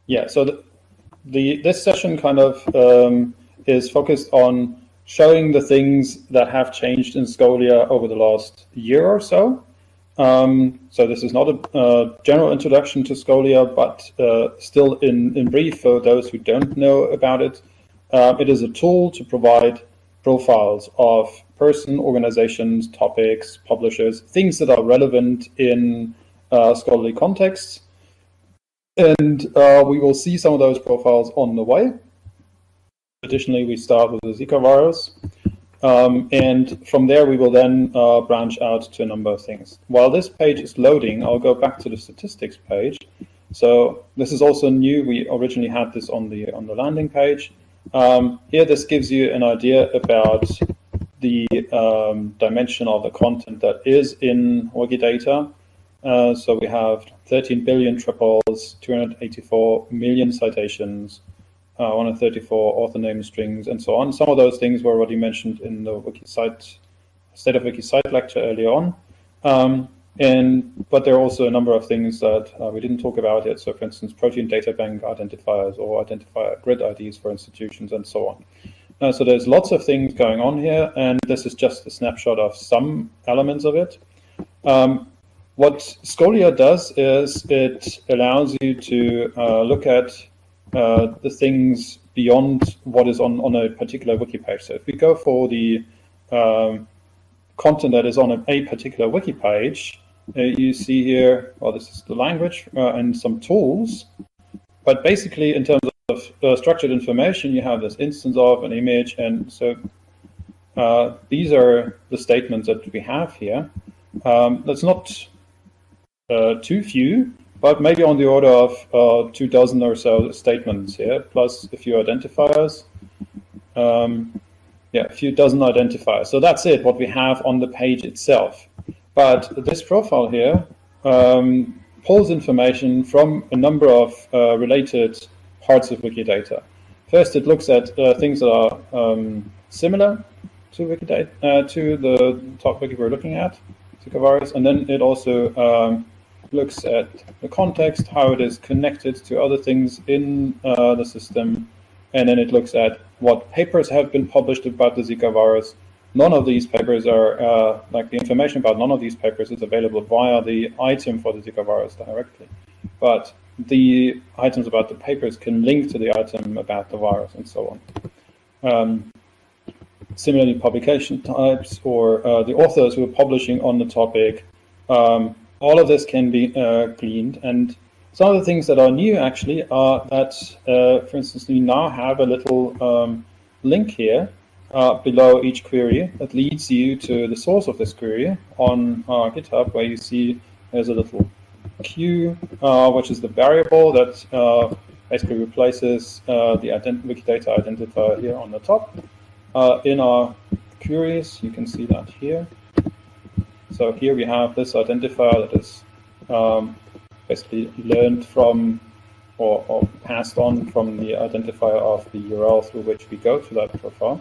Yeah, so this session kind of is focused on showing the things that have changed in Scholia over the last year or so. So this is not a general introduction to Scholia, but still in brief for those who don't know about it. It is a tool to provide profiles of person, organizations, topics, publishers, things that are relevant in scholarly contexts. And we will see some of those profiles on the way. Additionally, we start with the Zika virus. And from there, we will then branch out to a number of things. While this page is loading, I'll go back to the statistics page. So this is also new. We originally had this on the landing page. Here, this gives you an idea about the dimension of the content that is in Wikidata. So we have 13 billion triples, 284 million citations, 134 author name strings, and so on. Some of those things were already mentioned in the State of Wikisite lecture earlier on. But there are also a number of things that we didn't talk about yet. So for instance, protein data bank identifiers or identifier grid IDs for institutions and so on. So there's lots of things going on here, and this is just a snapshot of some elements of it. What Scholia does is it allows you to look at the things beyond what is on a particular wiki page. So if we go for the content that is on a particular wiki page, you see here, well, this is the language and some tools. But basically, in terms of structured information, you have this instance of an image. And so these are the statements that we have here. That's not too few, but maybe on the order of 24 or so statements here, plus a few identifiers. Yeah, a few dozen identifiers. So that's it, what we have on the page itself. But this profile here pulls information from a number of related parts of Wikidata. First, it looks at things that are similar to Wikidata, to the top wiki we're looking at, Zika virus, and then it also looks at the context, how it is connected to other things in the system, and then it looks at what papers have been published about the Zika virus. None of these papers are, like the information about none of these papers is available via the item for the Zika virus directly. But the items about the papers can link to the item about the virus and so on. Similarly, publication types or the authors who are publishing on the topic. All of this can be gleaned, and some of the things that are new actually are that, for instance, we now have a little link here below each query that leads you to the source of this query on GitHub, where you see there's a little Q, which is the variable that basically replaces the Wikidata identifier here on the top. In our queries, you can see that here. So here we have this identifier that is basically learned from or passed on from the identifier of the URL through which we go to that profile.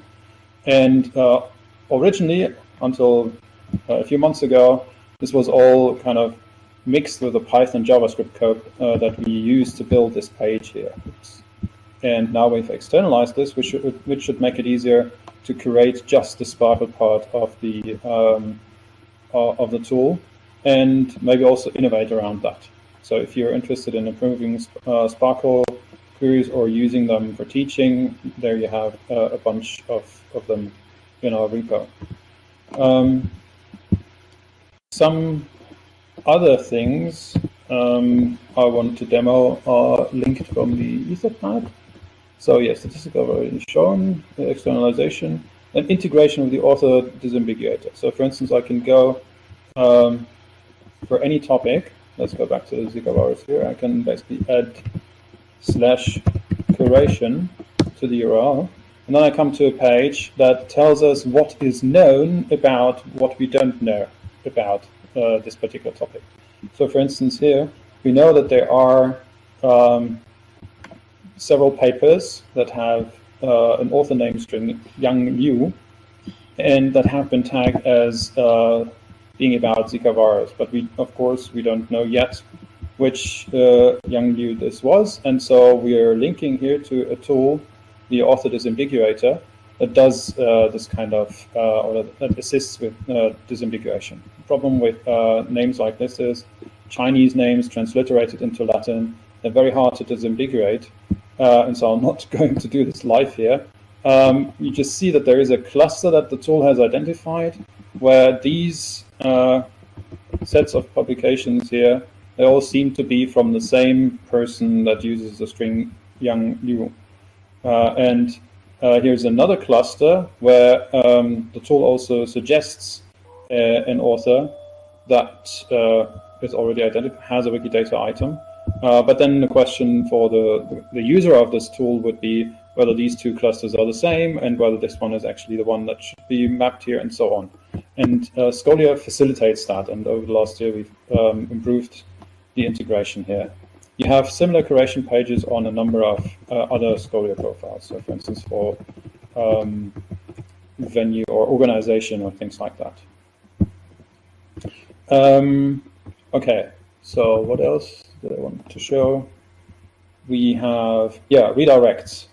And originally, until a few months ago, this was all kind of mixed with the Python JavaScript code that we use to build this page here. And now we've externalized this, which should make it easier to create just the Sparkle part of the tool, and maybe also innovate around that. So if you're interested in improving Sparkle queries or using them for teaching, there you have a bunch of them in our repo. Some other things I want to demo are linked from the Etherpad. So yes, statistics I've already shown, the externalization, and integration with the author disambiguator. So for instance, I can go for any topic. Let's go back to the Zika virus here. I can basically add /curation to the URL. And then I come to a page that tells us what is known about what we don't know about this particular topic. So for instance here, we know that there are several papers that have an author name string, young new, and that have been tagged as being about Zika virus. But we, of course, we don't know yet which Yang Liu this was, and so we are linking here to a tool, the author disambiguator, that does this kind of, or that assists with disambiguation. The problem with names like this is Chinese names transliterated into Latin, they're very hard to disambiguate, and so I'm not going to do this live here. You just see that there is a cluster that the tool has identified, where these sets of publications here, they all seem to be from the same person that uses the string Yang Liu. And here's another cluster where the tool also suggests an author that is already identified, has a Wikidata item. But then the question for the user of this tool would be whether these two clusters are the same and whether this one is actually the one that should be mapped here, and so on. And Scholia facilitates that, and over the last year we've improved the integration here. You have similar curation pages on a number of other Scholia profiles. So for instance, for venue or organization or things like that. Okay, so what else did I want to show? We have, redirects.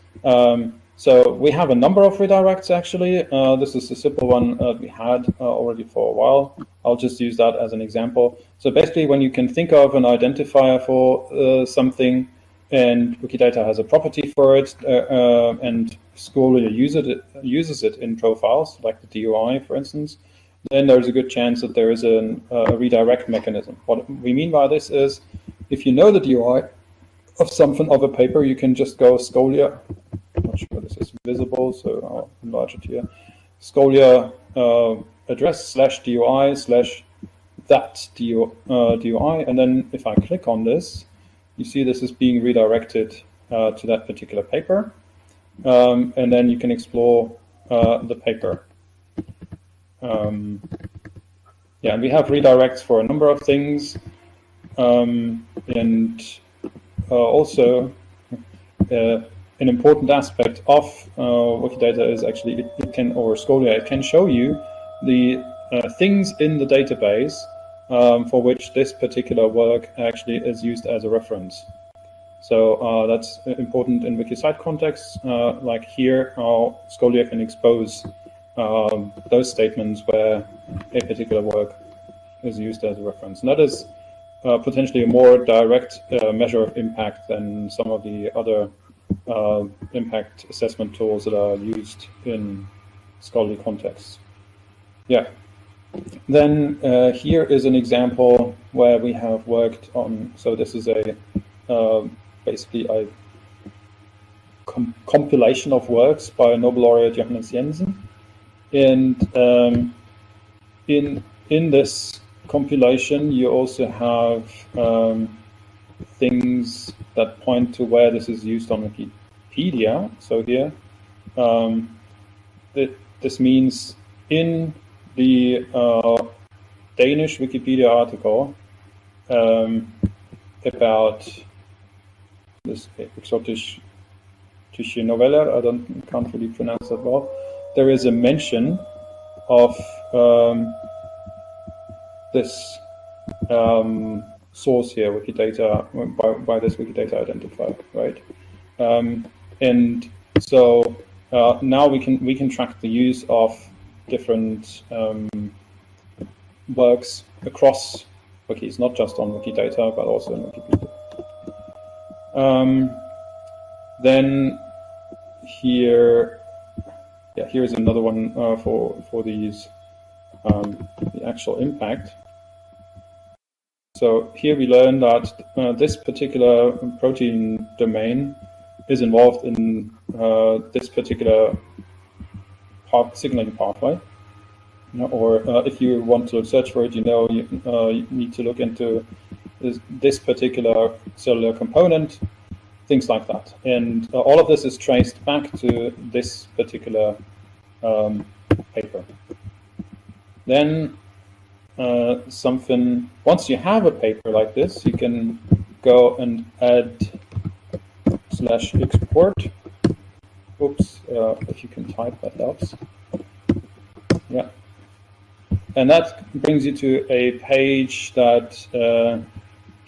So we have a number of redirects actually. This is a simple one we had already for a while. I'll just use that as an example. So basically, when you can think of an identifier for something, and Wikidata has a property for it, and Scholia uses it in profiles, like the DOI, for instance, then there's a good chance that there is a redirect mechanism. What we mean by this is, if you know the DOI of something of a paper, you can just go Scholia. I'm not sure this is visible, so I'll enlarge it here. Scholia address /DOI/that DOI, and then if I click on this, you see this is being redirected to that particular paper, and then you can explore the paper. And we have redirects for a number of things, and also an important aspect of Wikidata is actually it can, or Scholia, it can show you the things in the database for which this particular work actually is used as a reference. So that's important in wiki-site contexts, like here, how Scholia can expose those statements where a particular work is used as a reference. And that is potentially a more direct measure of impact than some of the other impact assessment tools that are used in scholarly contexts. Yeah. Then here is an example where we have worked on, so this is a basically a compilation of works by Nobel laureate Johannes Jensen. And in this compilation, you also have things that point to where this is used on Wikipedia. So here, this means in the Danish Wikipedia article about this exotische Novelle, I can't really pronounce that well. There is a mention of this source here, Wikidata, by this Wikidata identifier, right? And so now we can track the use of different works across wikis, not just on Wikidata, but also in Wikipedia. Then here's another one for these the actual impact. So here we learn that this particular protein domain is involved in this particular signaling pathway. Or if you want to search for it, you need to look into this particular cellular component, things like that. And all of this is traced back to this particular paper. Then once you have a paper like this, you can go and add /export. Oops, if you can type, that helps. Yeah. And that brings you to a page that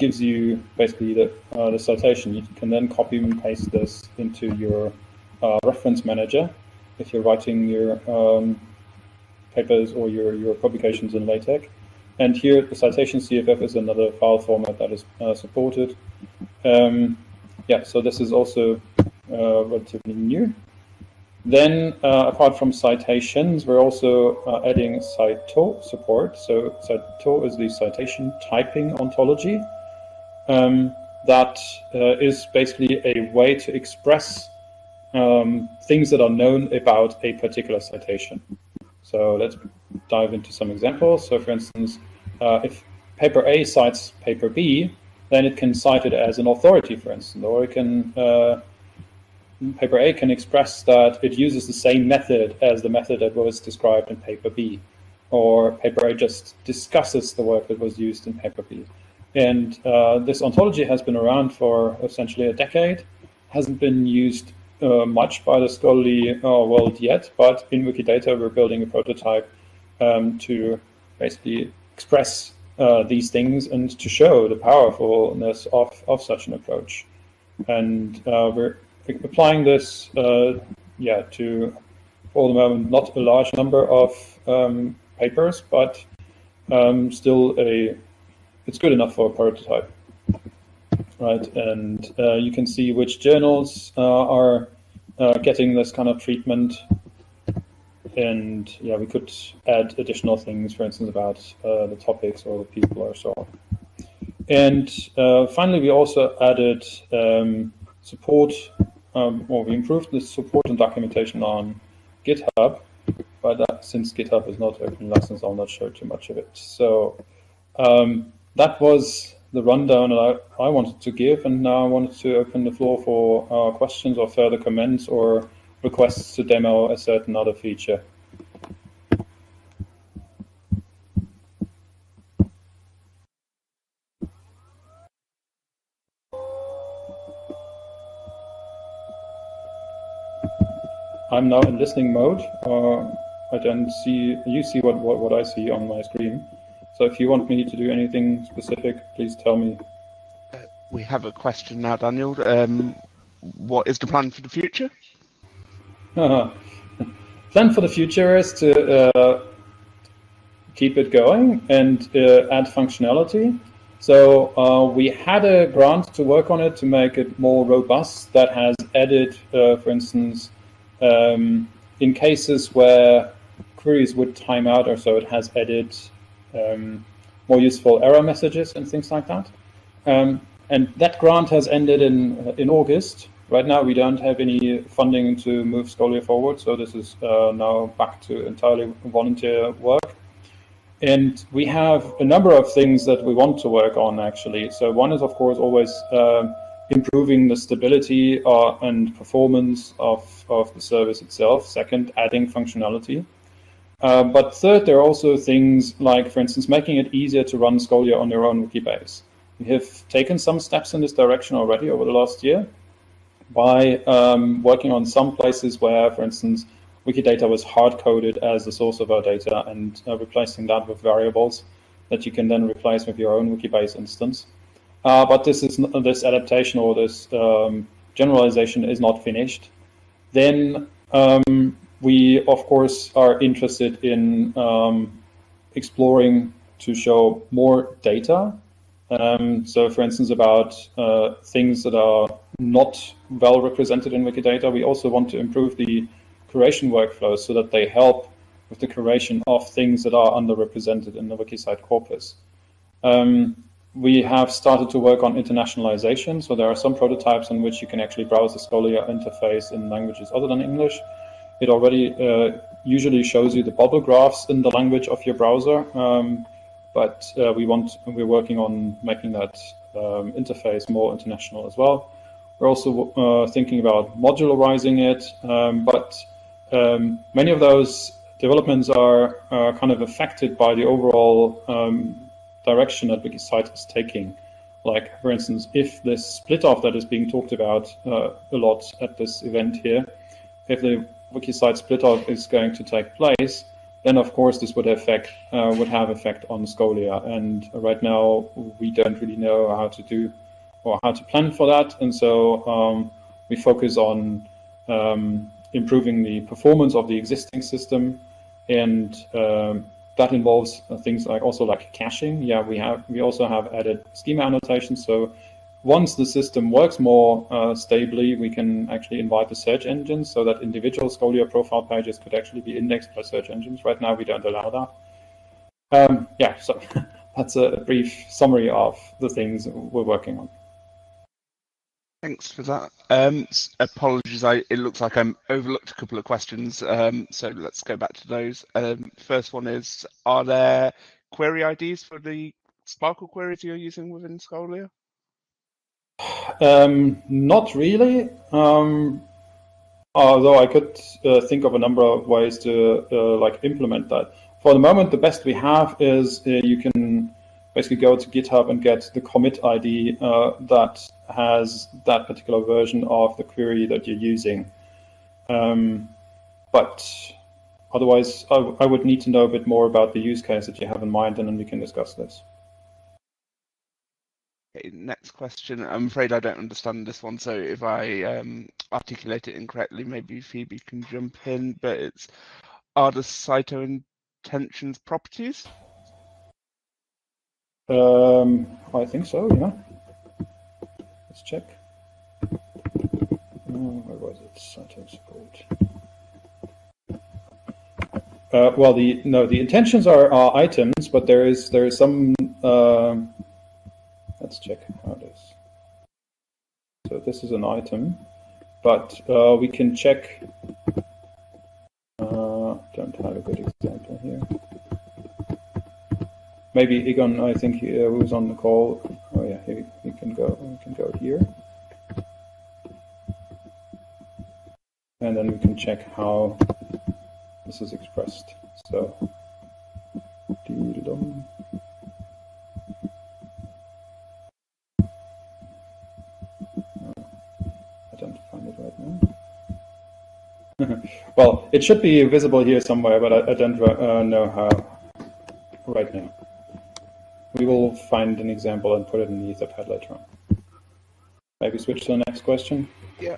gives you basically the citation. You can then copy and paste this into your reference manager if you're writing your papers or your publications in LaTeX. And here the citation CFF is another file format that is supported. Yeah, so this is also relatively new. Then, apart from citations, we're also adding Cito support. So Cito is the citation typing ontology. That is basically a way to express things that are known about a particular citation. So let's dive into some examples. So for instance, if paper A cites paper B, then it can cite it as an authority, for instance, or it can paper A can express that it uses the same method as the method that was described in paper B, or paper A just discusses the work that was used in paper B. And this ontology has been around for essentially a decade, hasn't been used much by the scholarly world yet, but in Wikidata we're building a prototype to basically express these things and to show the powerfulness of such an approach. And we're applying this, to, for the moment, not a large number of papers, but still it's good enough for a prototype, right? And you can see which journals are getting this kind of treatment. And yeah, we could add additional things, for instance, about the topics or the people or so on. And finally, we also added support, or we improved the support and documentation on GitHub, but since GitHub is not open license, I'll not show too much of it. So that was the rundown that I wanted to give, and now I wanted to open the floor for questions or further comments or requests to demo a certain other feature. I'm now in listening mode. I don't see, you see what I see on my screen. So if you want me to do anything specific, please tell me. We have a question now, Daniel. What is the plan for the future? Plan for the future is to keep it going and add functionality. So we had a grant to work on it to make it more robust that has added, for instance, in cases where queries would time out or so, it has added more useful error messages and things like that. And that grant has ended in August. Right now, we don't have any funding to move Scholia forward, so this is now back to entirely volunteer work. And we have a number of things that we want to work on, actually. So one is, of course, always improving the stability and performance of the service itself. Second, adding functionality. But third, there are also things like, for instance, making it easier to run Scholia on your own Wikibase. We have taken some steps in this direction already over the last year by working on some places where, for instance, Wikidata was hard-coded as the source of our data and replacing that with variables that you can then replace with your own Wikibase instance. But this adaptation or this generalization is not finished. Then we, of course, are interested in exploring to show more data. So, for instance, about things that are not well represented in Wikidata. We also want to improve the curation workflows so that they help with the curation of things that are underrepresented in the Wikisite corpus. We have started to work on internationalization. So there are some prototypes in which you can actually browse the Scholia interface in languages other than English. It already usually shows you the bubble graphs in the language of your browser. But we're working on making that interface more international as well. We're also thinking about modularizing it, but many of those developments are kind of affected by the overall direction that Wikisite is taking. Like, for instance, if this split-off that is being talked about a lot at this event here, if the Wikisite split-off is going to take place, then of course this would have effect on Scholia. And right now we don't really know how to do or how to plan for that, and so we focus on improving the performance of the existing system, and that involves things like caching. Yeah, we also have added schema annotations. So once the system works more stably, we can actually invite the search engines so that individual Scholia profile pages could actually be indexed by search engines. Right now, we don't allow that. Yeah, so that's a brief summary of the things we're working on. Thanks for that. Apologies, it looks like I overlooked a couple of questions, so let's go back to those. First one is, are there query IDs for the Sparkle queries you're using within Scholia? Not really, although I could think of a number of ways to implement that. For the moment, the best we have is you can basically go to GitHub and get the commit ID that has that particular version of the query that you're using. But otherwise, I would need to know a bit more about the use case that you have in mind, and then we can discuss this. Okay, next question. I'm afraid I don't understand this one, so if I articulate it incorrectly, maybe Phoebe can jump in, but it's, are the cyto intentions properties? I think so, yeah. Let's check. Where was it? Cyto support. Well, the intentions are items, but there is some. Let's check how it is. So this is an item, but we can check. Don't have a good example here. Maybe Egon, I think who was on the call. Oh yeah, he can go. We can go here, and then we can check how this is expressed. So, I don't find it right now. Well, it should be visible here somewhere, but I don't know how right now. We will find an example and put it in the Etherpad later on. Maybe switch to the next question. Yeah.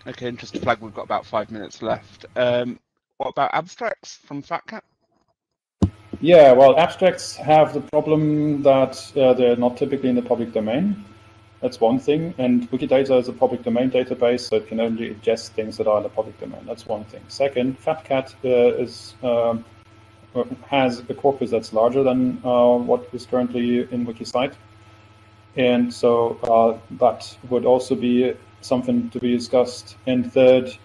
Okay, and just to flag, we've got about 5 minutes left. What about abstracts from FatCat? Yeah, well, abstracts have the problem that they're not typically in the public domain. That's one thing. And Wikidata is a public domain database, so it can only ingest things that are in the public domain. That's one thing. Second, FatCat has a corpus that's larger than what is currently in WikiCite. And so that would also be something to be discussed. And third,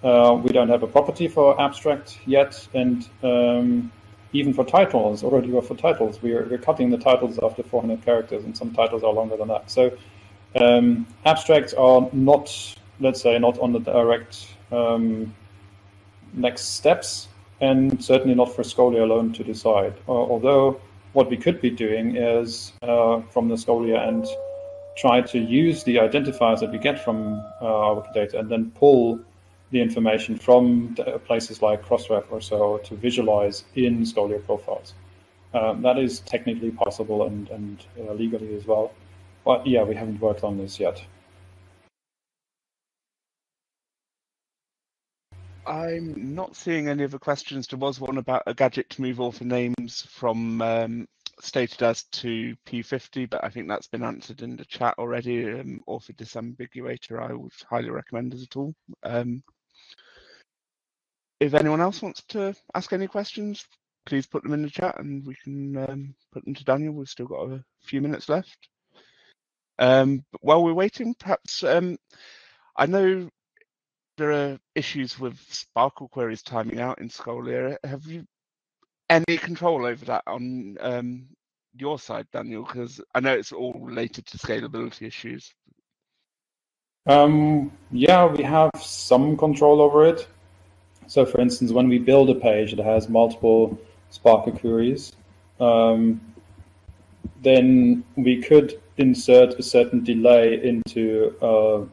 we don't have a property for abstract yet. And even for titles, we're cutting the titles after 400 characters, and some titles are longer than that. So abstracts are not, let's say, not on the direct next steps, and certainly not for Scholia alone to decide. Although what we could be doing is from the Scholia and try to use the identifiers that we get from our Wikidata and then pull the information from places like Crossref or so to visualize in Scholia profiles. That is technically possible and legally as well. But yeah, we haven't worked on this yet. I'm not seeing any other questions. There was one about a gadget to move author names from stated as to P50, but I think that's been answered in the chat already. Author disambiguator, I would highly recommend as a tool. If anyone else wants to ask any questions, please put them in the chat and we can put them to Daniel. We've still got a few minutes left. But while we're waiting, perhaps I know there are issues with Sparkle queries timing out in Scholia. Have you any control over that on your side, Daniel? Because I know it's all related to scalability issues. Yeah, we have some control over it. So for instance, when we build a page that has multiple Sparkle queries, then we could insert a certain delay into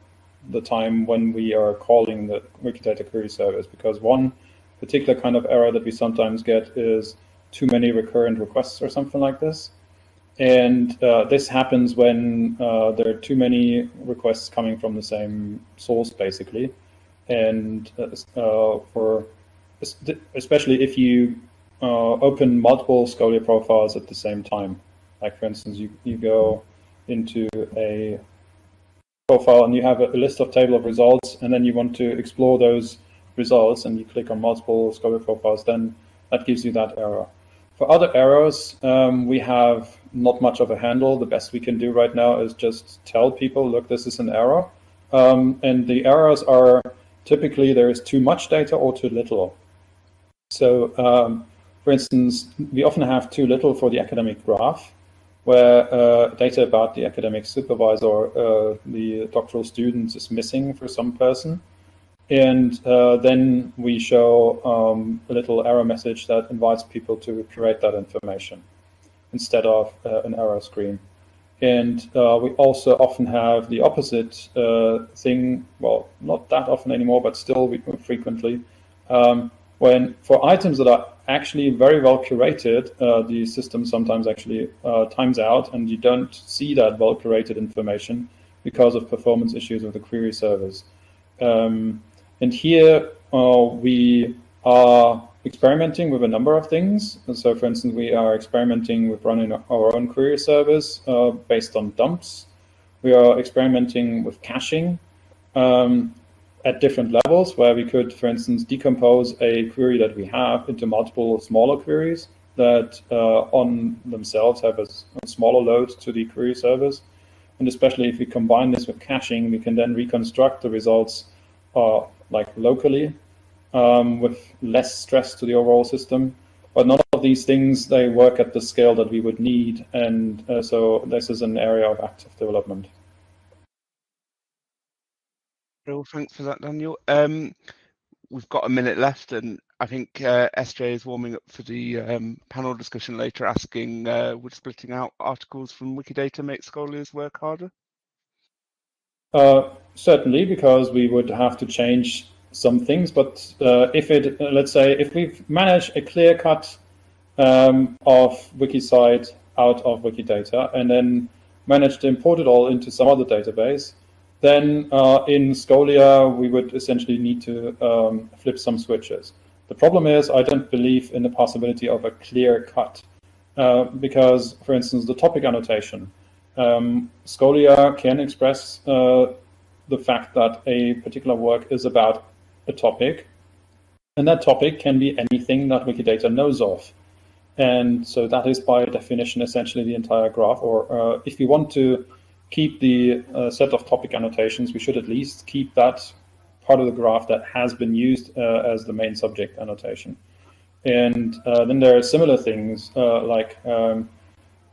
the time when we are calling the Wikidata query service, because one, particular kind of error that we sometimes get is too many recurrent requests or something like this. And this happens when there are too many requests coming from the same source, basically. And especially if you open multiple Scholia profiles at the same time. Like, for instance, you go into a profile and you have a list of table of results, and then you want to explore those results, and you click on multiple Scholia profiles, then that gives you that error. For other errors, we have not much of a handle. The best we can do right now is just tell people, look, this is an error. And the errors are typically there is too much data or too little. So, for instance, we often have too little for the academic graph, where data about the academic supervisor or the doctoral students is missing for some person. And then we show a little error message that invites people to curate that information instead of an error screen. And we also often have the opposite thing, well, not that often anymore, but still frequently, when for items that are actually very well curated, the system sometimes actually times out, and you don't see that well curated information because of performance issues with the query servers. And here we are experimenting with a number of things. And so, for instance, we are experimenting with running our own query service based on dumps. We are experimenting with caching at different levels, where we could, for instance, decompose a query that we have into multiple smaller queries that on themselves have a smaller load to the query servers. And especially if we combine this with caching, we can then reconstruct the results like locally with less stress to the overall system. But none of these things, they work at the scale that we would need. And so this is an area of active development. Well, thanks for that, Daniel. We've got a minute left, and I think SJ is warming up for the panel discussion later, asking would splitting out articles from Wikidata make Scholia's work harder? Certainly, because we would have to change some things. But if it, let's say, if we've managed a clear cut of Wikisite out of Wikidata and then managed to import it all into some other database, then in Scholia we would essentially need to flip some switches. The problem is I don't believe in the possibility of a clear cut because, for instance, the topic annotation. Scholia can express the fact that a particular work is about a topic, and that topic can be anything that Wikidata knows of. And so that is by definition essentially the entire graph, or if we want to keep the set of topic annotations, we should at least keep that part of the graph that has been used as the main subject annotation. And then there are similar things like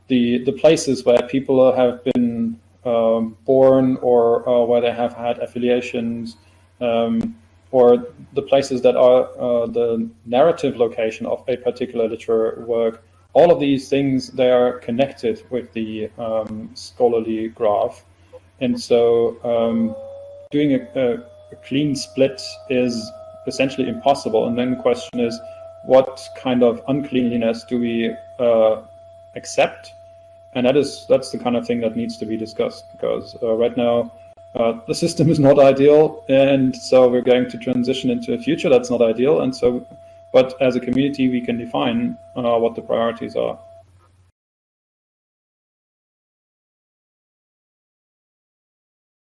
the places where people have been born, or where they have had affiliations, or the places that are the narrative location of a particular literary work. All of these things, they are connected with the scholarly graph. And so doing a clean split is essentially impossible. And then the question is, what kind of uncleanliness do we accept? And that's the kind of thing that needs to be discussed, because right now the system is not ideal, and so we're going to transition into a future that's not ideal. And so, but as a community, we can define what the priorities are.